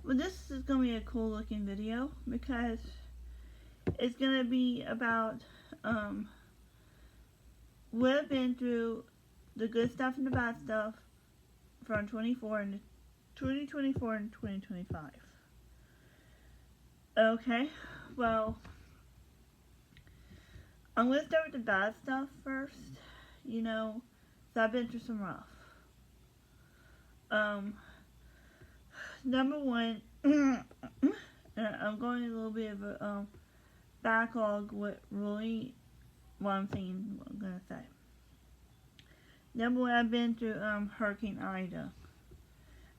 Well, this is going to be a cool looking video because it's going to be about um, what I've been through, the good stuff and the bad stuff from 2024 and 2025. Okay, well, I'm going to start with the bad stuff first. You know, so I've been through some rough. Um, Number one, I'm going a little bit of a backlog with really what I'm saying, what I'm going to say. Number one, I've been through Hurricane Ida.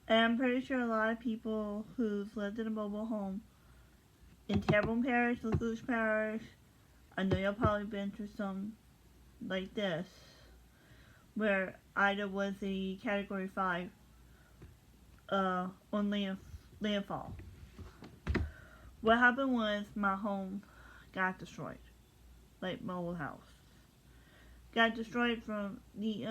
And I'm pretty sure a lot of people who've lived in a mobile home in Terrebonne Parish, LaFouche Parish, I know y'all probably been through some like this, where Ida was a Category 5 on landfall. What happened was my home got destroyed, like mobile house. Got destroyed from the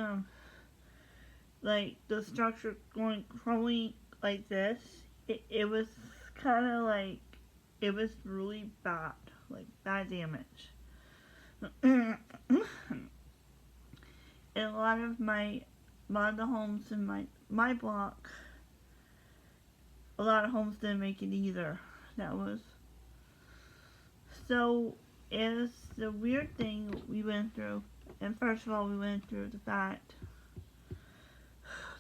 like the structure going crumbling like this. It was kind of like it was really bad, like bad damage. And a lot of the homes in my block, a lot of homes didn't make it either. That was so. It's the weird thing we went through. And first of all, we went through the fact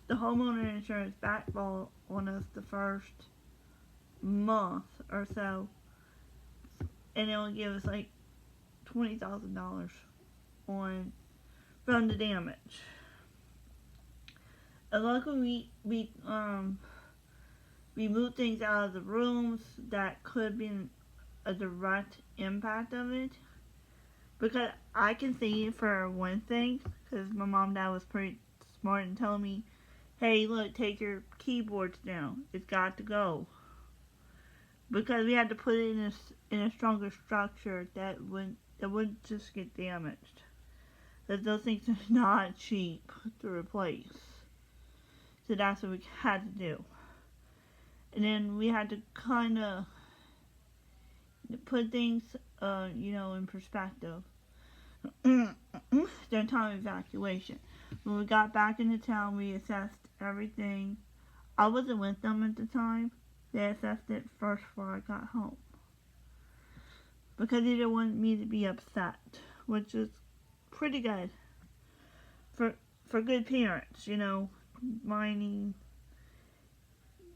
the homeowner insurance backballed on us the first month or so, and it only gave us like $20,000 on from the damage. And luckily, we moved things out of the rooms that could have been a direct impact of it. Because I can see it for one thing, because my mom and dad was pretty smart in telling me, hey, look, take your keyboards down. It's got to go. Because we had to put it in a stronger structure that wouldn't just get damaged. That those things are not cheap to replace. So that's what we had to do. And then we had to kind of put things, in perspective. During time of evacuation. When we got back into town, we assessed everything. I wasn't with them at the time. They assessed it first before I got home. Because they didn't want me to be upset, which is pretty good for good parents, minding.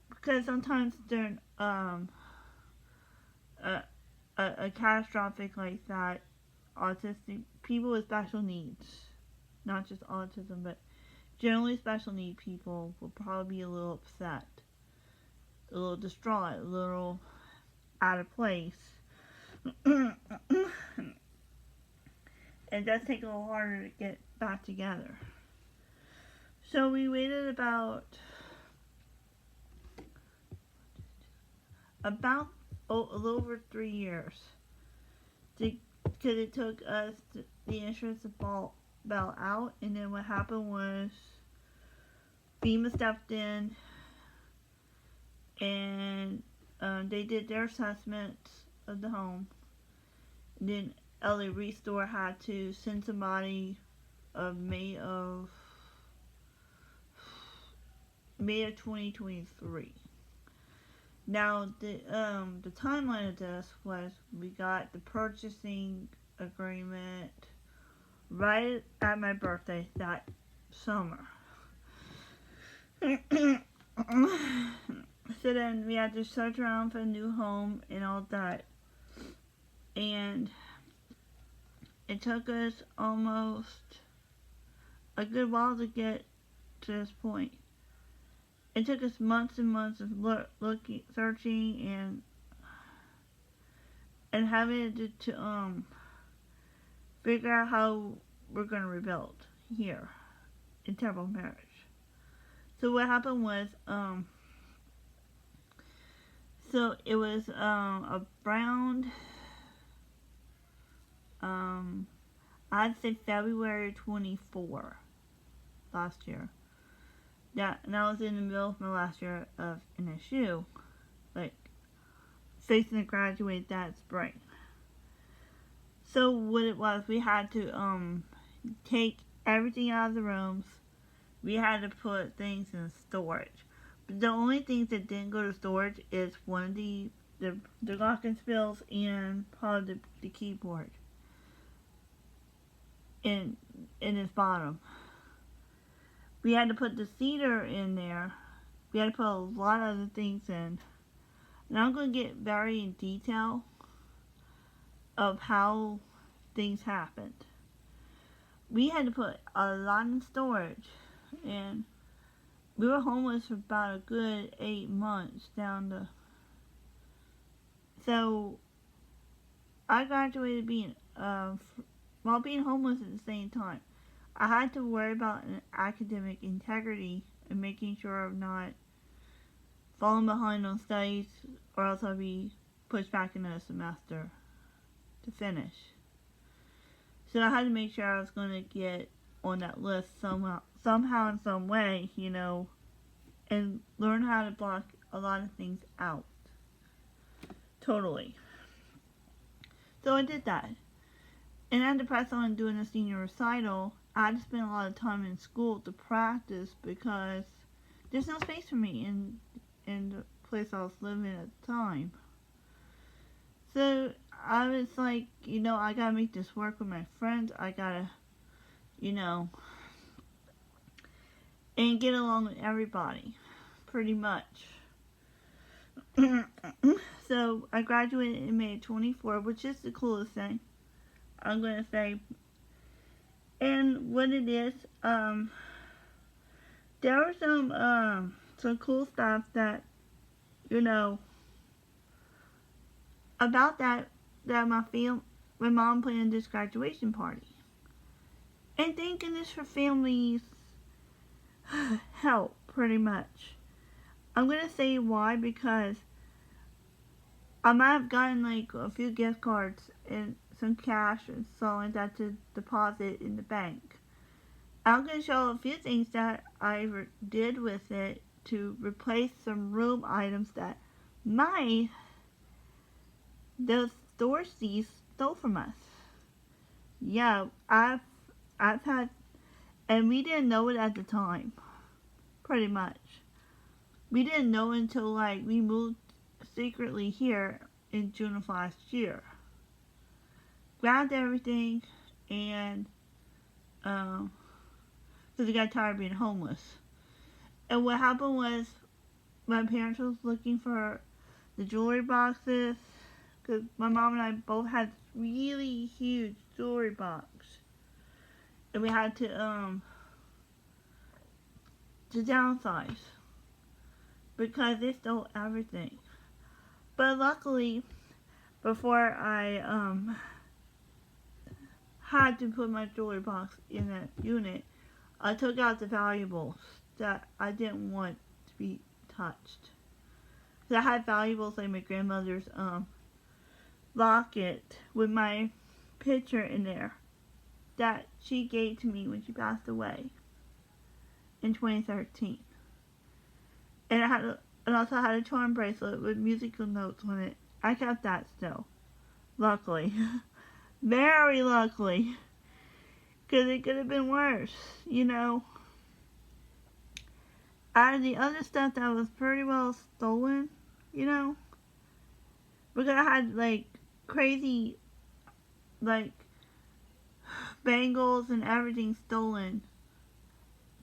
Because sometimes during a catastrophic like that, autistic people with special needs, not just autism, but generally special need people will probably be a little upset, a little distraught, a little out of place. It does take a little harder to get back together. So we waited about a little over 3 years because it took us the insurance to bail out, and then what happened was FEMA stepped in and they did their assessments of the home. And then LA Restore had to send somebody of May of 2023. Now the timeline of this was we got the purchasing agreement right at my birthday that summer. So then we had to search around for a new home and all that. And it took us almost a good while to get to this point. It took us months and months of looking, searching, and having to figure out how we're gonna rebuild here in Terrebonne Parish. So what happened was, so it was around, I'd say February 24 last year. And I was in the middle of my last year of NSU. like fixing to graduate that spring. So what it was, we had to take everything out of the rooms. We had to put things in storage. But the only things that didn't go to storage is one of the glockenspiels and probably the keyboard in its bottom. We had to put the cedar in there. We had to put a lot of other things in. And I'm going to get very in detail of how things happened. We had to put a lot in storage, and we were homeless for about a good 8 months down the. So I graduated while being homeless at the same time. I had to worry about an academic integrity and making sure I'm not falling behind on studies, or else I'll be pushed back another semester to finish. So I had to make sure I was going to get on that list somehow in some way, and learn how to block a lot of things out. Totally. So I did that. And I had to press on doing a senior recital. I had to spend a lot of time in school to practice because there's no space for me in the place I was living at the time. So I was like, I gotta make this work with my friends. I gotta, and get along with everybody, pretty much. So I graduated in May 24, which is the coolest thing, I'm gonna say. And what it is, there was some cool stuff that, about that my mom planned this graduation party. And thank goodness for families help, pretty much. I'm gonna say why, because I might have gotten like a few gift cards and some cash and so like that to deposit in the bank. I'm gonna show a few things that I did with it to replace some room items that the store thieves stole from us. Yeah, I've had, and we didn't know it at the time, pretty much. We didn't know until like we moved secretly here in June of last year. Grabbed everything, and because we got tired of being homeless. And what happened was my parents was looking for the jewelry boxes, because my mom and I both had really huge jewelry box, and we had to downsize because they stole everything. But luckily, before I had to put my jewelry box in that unit, I took out the valuables that I didn't want to be touched. Cause I had valuables like my grandmother's locket with my picture in there that she gave to me when she passed away in 2013. And I also had a charm bracelet with musical notes on it. I kept that still, luckily. Very luckily, because it could have been worse, Out of the other stuff that was pretty well stolen, because I had like crazy, like bangles and everything stolen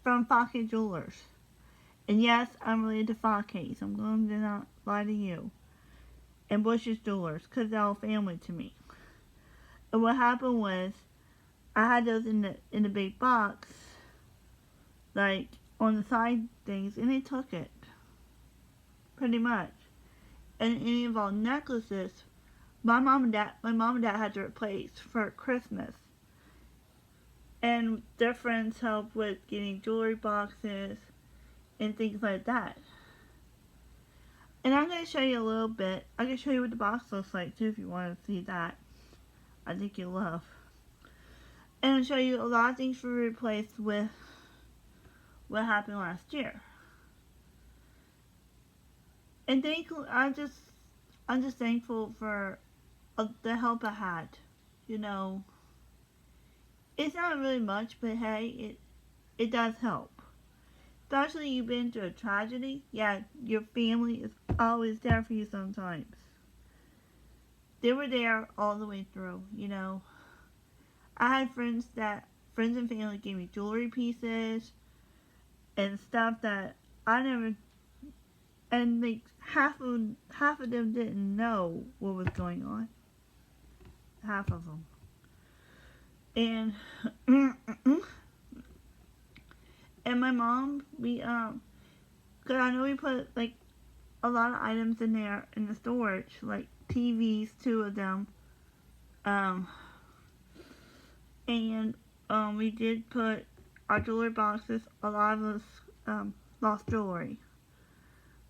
from Fake Jewelers. And yes, I'm related to Fake, so I'm going to not lie to you. And Bush's Jewelers, because they're all family to me. And what happened was, I had those in the big box, like on the side things, and they took it, pretty much. And any of our necklaces, my mom and dad had to replace for Christmas. And their friends helped with getting jewelry boxes and things like that. And I'm going to show you a little bit. I can show you what the box looks like too if you want to see that. I think you'll love. And I'll show you a lot of things we replaced with what happened last year. And I'm just thankful for the help I had. You know, it's not really much, but hey, it does help. Especially you've been through a tragedy. Yeah, your family is always there for you sometimes. They were there all the way through, you know. I had friends and family gave me jewelry pieces and stuff that I never, and like half of them didn't know what was going on. Half of them. And and my mom, cause I know we put like a lot of items in there in the storage, like TVs, two of them, um, and we did put our jewelry boxes. A lot of us lost jewelry.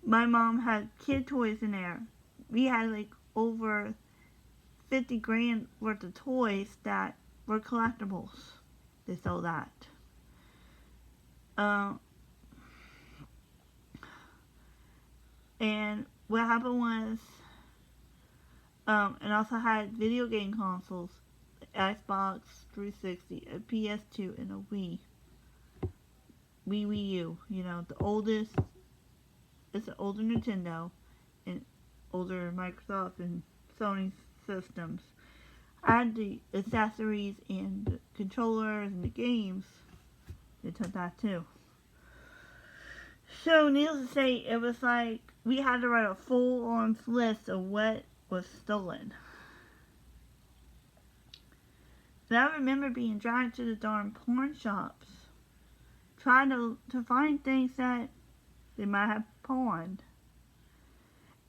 My mom had kid toys in there. We had like over 50 grand worth of toys that were collectibles. They sold that. Um, and what happened was, and also had video game consoles, Xbox 360, a PS2, and a Wii U. You know, the oldest, it's an older Nintendo and older Microsoft and Sony systems. I had the accessories and the controllers and the games. They took that too. So, needless to say, it was like we had to write a full-on list of what was stolen. And I remember being dragged to the darn pawn shops, trying to find things that they might have pawned.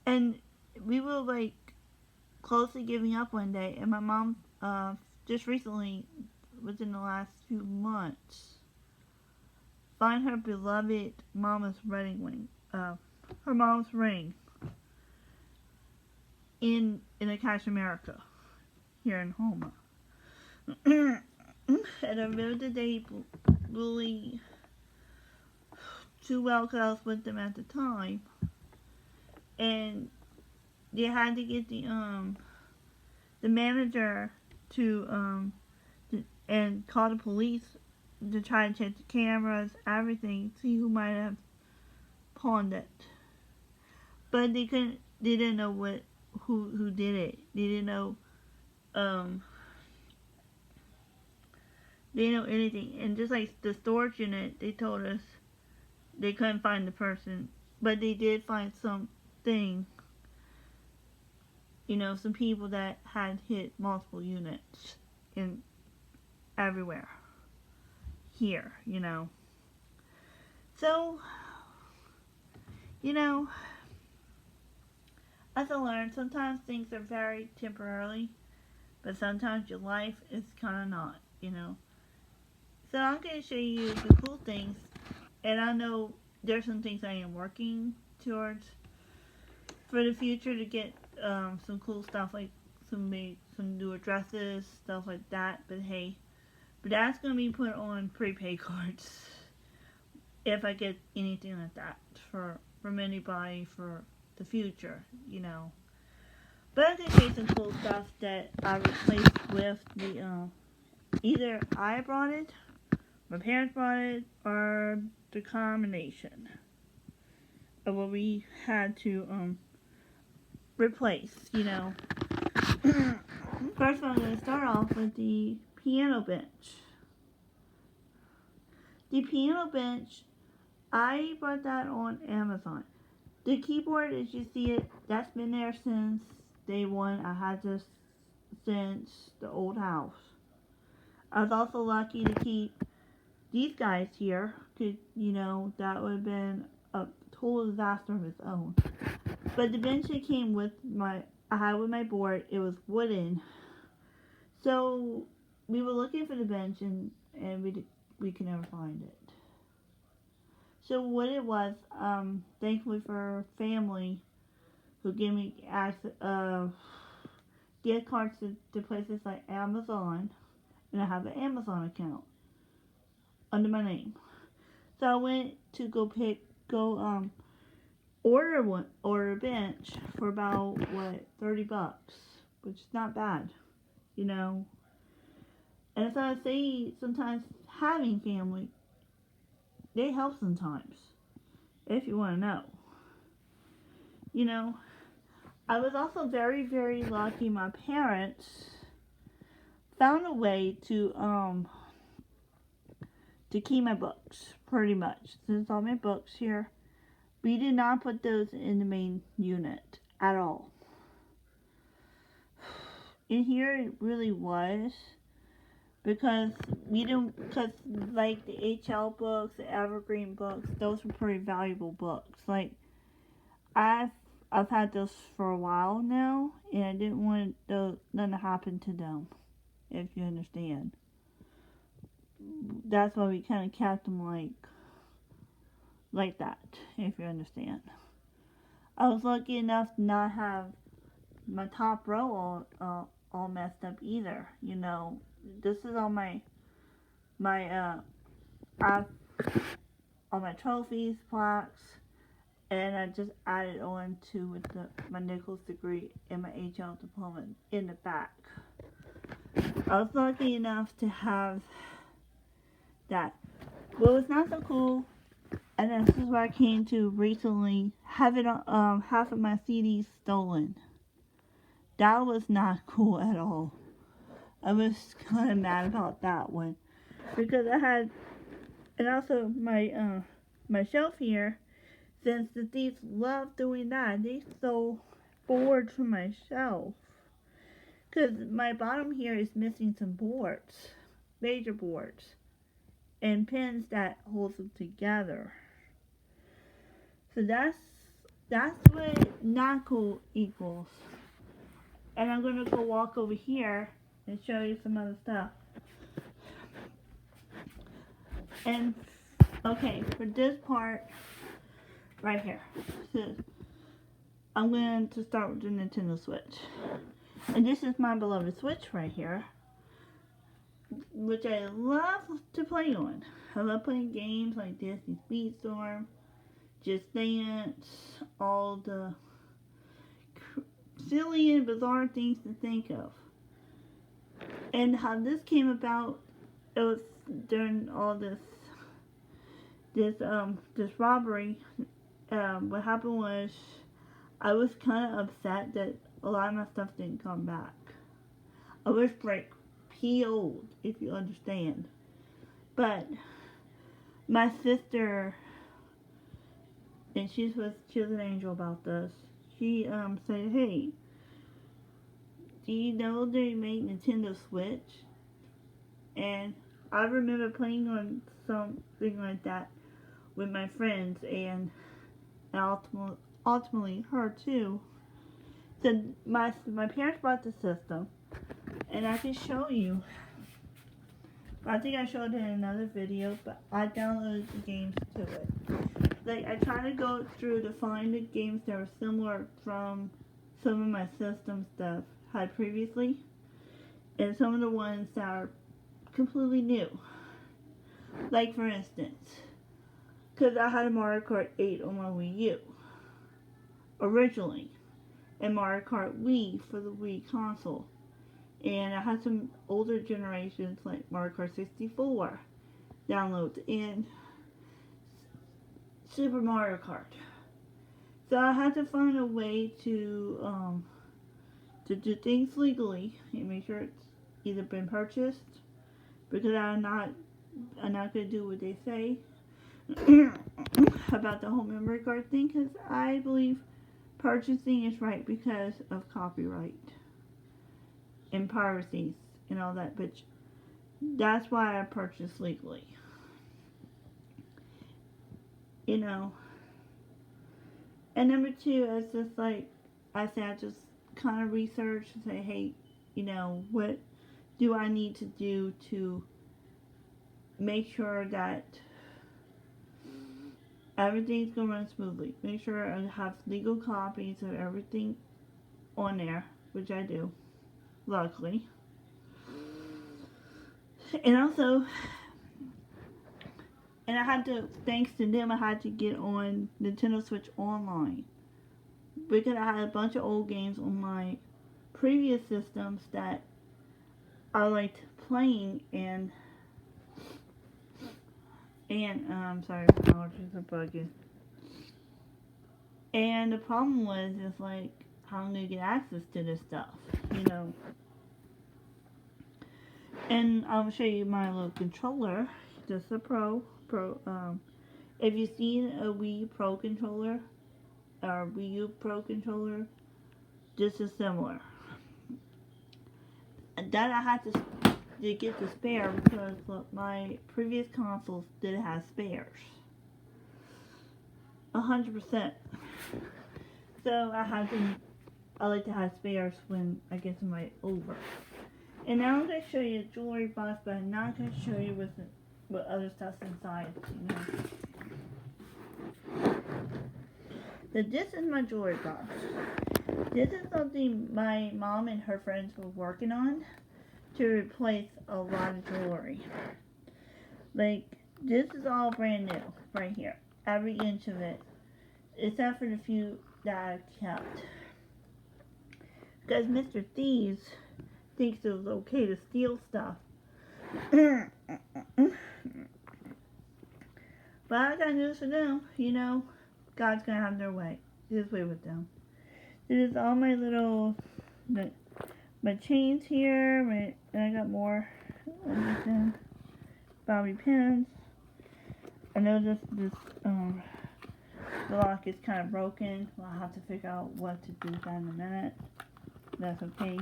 And we were like closely giving up one day, and my mom, just recently, within the last few months, find her beloved mama's wedding ring, her mom's ring, in a Cash America here in Houma. And I remember the day really too well because I was with them at the time, and they had to get the manager and call the police to try to check the cameras, everything, see who might have pawned it. But they couldn't. They didn't know who did it. They didn't know. They didn't know anything. And just like the storage unit, they told us they couldn't find the person, but they did find something. You know, some people that had hit multiple units in everywhere here. You know. So, you know, as I learned, sometimes things are very temporarily, but sometimes your life is kind of not, you know. So I'm going to show you the cool things, and I know there's some things I am working towards for the future to get some cool stuff like some new addresses, stuff like that. But hey, that's going to be put on prepaid cards if I get anything like that from anybody for the future, you know. But I can show you some cool stuff that I replaced with the either I brought it, my parents brought it, or the combination of what we had to replace, you know. First of all, I'm going to start off with the piano bench. The piano bench, I bought that on Amazon. The keyboard, as you see it, that's been there since day one. I had this since the old house. I was also lucky to keep these guys here, because, you know, that would have been a total disaster of its own. But the bench that came with I had with my board, it was wooden. So we were looking for the bench, and we could never find it. So what it was, thankfully for family who gave me access, gift cards to places like Amazon, and I have an Amazon account under my name. So I went to go order a bench for about what, $30, which is not bad, you know. And as I say, sometimes having family, they help sometimes, if you want to know. You know, I was also very, very lucky. My parents found a way to keep my books, pretty much. Since all my books here, we did not put those in the main unit at all. In here it really was, because like the HL books, the Evergreen books, those were pretty valuable books. Like I've had those for a while now, and I didn't want nothing to happen to them, if you understand. That's why we kind of kept them like that, if you understand. I was lucky enough to not have my top row all messed up either. You know, this is all my all my trophies, plaques, and I just added on to with my Nichols degree and my HL diploma in the back. I was lucky enough to have that. What was not so cool, and this is where I came to recently, having half of my CDs stolen. That was not cool at all. I was kind of mad about that one, because I had, and also my shelf here. Since the thieves love doing that, they stole boards from my shelf. Because my bottom here is missing some boards, major boards, and pins that hold them together. So that's what not cool equals. And I'm gonna go walk over here and show you some other stuff. And okay, for this part right here, so I'm going to start with the Nintendo Switch. And this is my beloved Switch right here, which I love to play on. I love playing games like Disney Speedstorm, Just Dance, all the silly and bizarre things to think of. And how this came about, it was during all this robbery. What happened was, I was kind of upset that a lot of my stuff didn't come back. I was like PO'd, if you understand. But my sister, and she was an angel about this. She said, "Hey, do you know they made Nintendo Switch?" And I remember playing on something like that with my friends, and ultimately her too. So my parents bought the system, and I can show you. I think I showed it in another video, but I downloaded the games to it. Like, I try to go through to find the games that are similar from some of my system stuff had previously, and some of the ones that are completely new. Like, for instance, because I had a Mario Kart 8 on my Wii U originally, and Mario Kart Wii for the Wii console. And I had some older generations like Mario Kart 64 downloads and Super Mario Kart. So I had to find a way to do things legally and make sure it's either been purchased, because I'm not gonna do what they say about the whole memory card thing, because I believe purchasing is right because of copyright and piracy and all that, but that's why I purchased legally. You know. And number two, it's just like I said, I just kind of research and say, hey, you know, what do I need to do to make sure that everything's going to run smoothly? Make sure I have legal copies of everything on there, which I do, luckily. And also, And I had to, thanks to them, I had to get on Nintendo Switch Online. Because I had a bunch of old games on my previous systems that I liked playing, sorry, my allergies are bugging. And the problem was, is like, how I'm gonna get access to this stuff, you know. And I'll show you my little controller. Just a if you've seen a Wii Pro controller, or Wii U Pro controller, this is similar. And that I had to get the spare because my previous consoles did have spares. 100%. So I like to have spares when I get somebody over. And now I'm going to show you a jewelry box, but I'm not going to show you what other stuff's inside, you know. So this is my jewelry box. This is something my mom and her friends were working on to replace a lot of jewelry. Like, this is all brand new, right here. Every inch of it. Except for the few that I've kept. Because Mr. Thieves thinks it was okay to steal stuff. But I got news for them. You know, God's gonna have their way. His way with them. This is all my little, my chains here. And I got more. Bobby pins. I know this the lock is kind of broken. I'll have to figure out what to do with that in a minute. That's okay.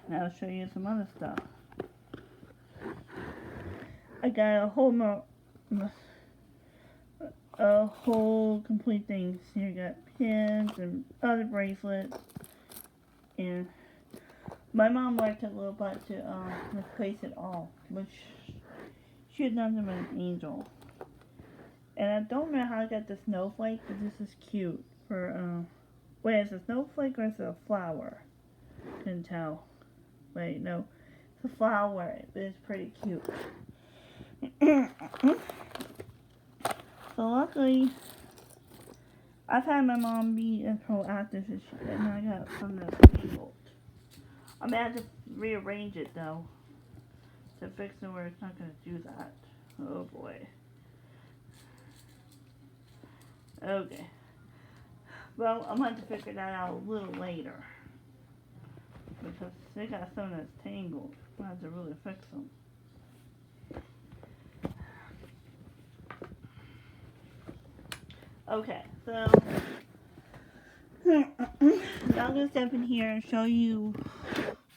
And I'll show you some other stuff. I got a whole complete thing. Here you got pins and other bracelets. And my mom worked a little bit to replace it all, which she had nothing but an angel. And I don't know how I got the snowflake, but this is cute. Wait, is it a snowflake or is it a flower? Couldn't tell. Wait, no. It's a flower, but it's pretty cute. So luckily, I've had my mom be as proactive as she did, and I got some that's tangled. I'm gonna have to rearrange it though, to fix it where it's not gonna do that. Oh boy. Okay. Well, I'm going to have to figure that out a little later. Because they got some that's tangled. I'm going to have to really fix them. Okay, so I'm going to step in here and show you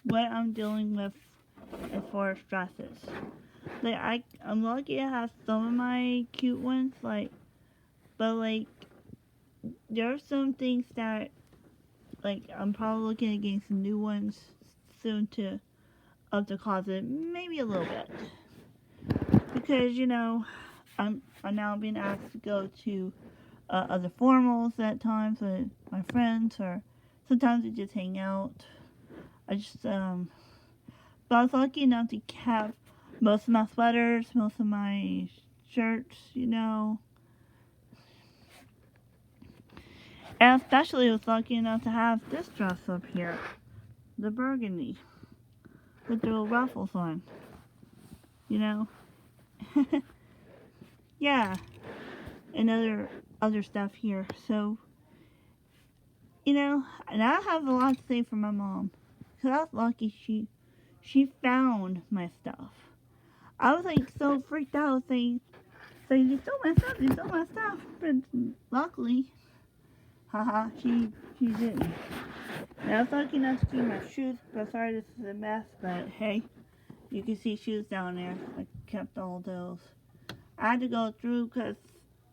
what I'm dealing with as far as dresses. Like, I'm lucky to have some of my cute ones, but there are some things that, I'm probably looking at getting some new ones soon to up the closet, maybe a little bit. Because, you know, I'm now being asked to go to other formals at times with my friends, or sometimes we just hang out. But I was lucky enough to have most of my sweaters, most of my shirts, you know. And especially was lucky enough to have this dress up here. The burgundy. With the little ruffles on. You know? Yeah. And other stuff here. So, you know, and I have a lot to say for my mom. Because I was lucky she found my stuff. I was so freaked out saying, you stole my stuff. But luckily, haha, she didn't. And I was lucky enough to see my shoes, but sorry this is a mess, but hey, you can see shoes down there. I kept all those. I had to go through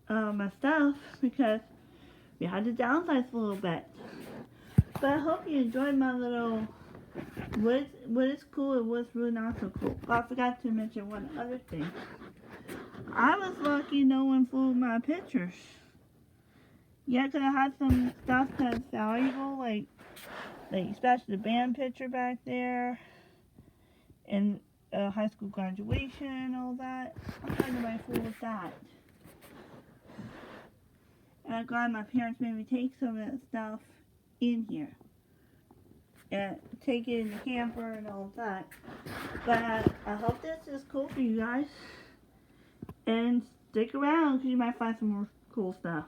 my stuff because we had to downsize a little bit. But I hope you enjoyed my little what is cool and what's really not so cool. Oh, I forgot to mention one other thing. I was lucky no one flew my pictures. Yeah, because I had some stuff that's valuable, like especially the band picture back there, and high school graduation and all that. I'm kind of my fool with that. And I'm glad my parents made me take some of that stuff in here. And take it in the camper and all of that. But I hope this is cool for you guys. And stick around because you might find some more cool stuff.